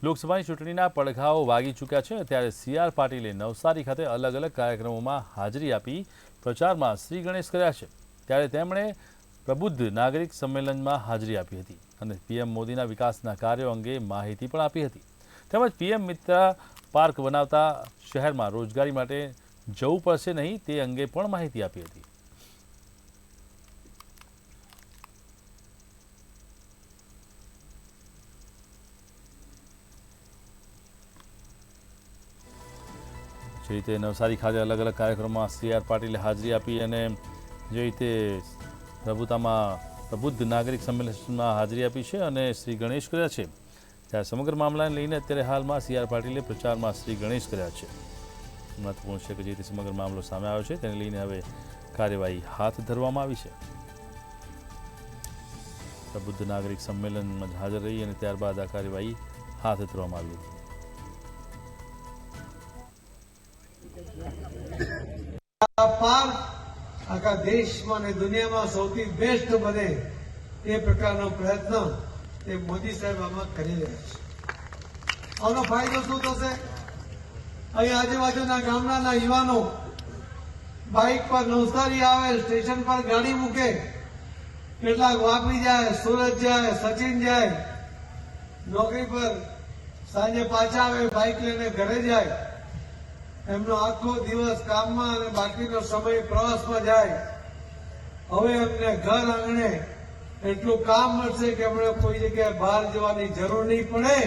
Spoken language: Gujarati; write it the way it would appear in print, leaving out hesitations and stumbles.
લોકસભાની ચૂંટણીના પડઘાઓ વાગી ચૂક્યા છે ત્યારે સી.આર. પાટીલે નવસારી ખાતે અલગ અલગ કાર્યક્રમોમાં હાજરી આપી પ્રચારમાં શ્રી ગણેશ કર્યા છે। ત્યારે તેમણે પ્રબુદ્ધ નાગરિક સંમેલનમાં હાજરી આપી હતી અને પીએમ મોદીના વિકાસના કાર્યો અંગે માહિતી પણ આપી હતી। તેમજ પીએમ મિત્ર પાર્ક બનાવતા શહેરમાં રોજગારી માટે જવું પડશે નહીં તે અંગે પણ માહિતી આપી હતી। જે રીતે નવસારી ખાતે અલગ અલગ કાર્યક્રમમાં સી.આર. પાટીલે હાજરી આપી અને જે રીતે પ્રબુદ્ધ નાગરિક સંમેલનમાં હાજરી આપી છે અને શ્રી ગણેશ કર્યા છે। ત્યારે સમગ્ર મામલાને લઈને અત્યારે હાલમાં સી.આર. પાટીલે પ્રચારમાં શ્રી ગણેશ કર્યા છે। મહત્વપૂર્ણ છે કે જે રીતે સમગ્ર મામલો સામે આવ્યો છે તેને લઈને હવે કાર્યવાહી હાથ ધરવામાં આવી છે। પ્રબુદ્ધ નાગરિક સંમેલનમાં હાજર રહી અને ત્યારબાદ આ કાર્યવાહી હાથ ધરવામાં આવી હતી। પાર્ક આખા દેશમાં અને દુનિયામાં સૌથી બેસ્ટ બને એ પ્રકારનો પ્રયત્ન એ મોદી સાહેબ આમાં કરી રહ્યા છે। આનો ફાયદો શું થશે? અહીં આજુબાજુના ગામડાના યુવાનો બાઇક પર નવસારી આવે, સ્ટેશન પર ગાડી મૂકે, કેટલાક વાપી જાય, સુરત જાય, સચિન જાય, નોકરી પર સાંજે પાછા આવે, બાઇક લઈને ઘરે જાય, એમનો આખો દિવસ કામમાં અને બાકીનો સમય પ્રવાસમાં જાય। હવે એમને ઘર આંગણે એટલું કામ મળશે કે એમણે કોઈ જગ્યાએ બહાર જવાની જરૂર નહીં પડે।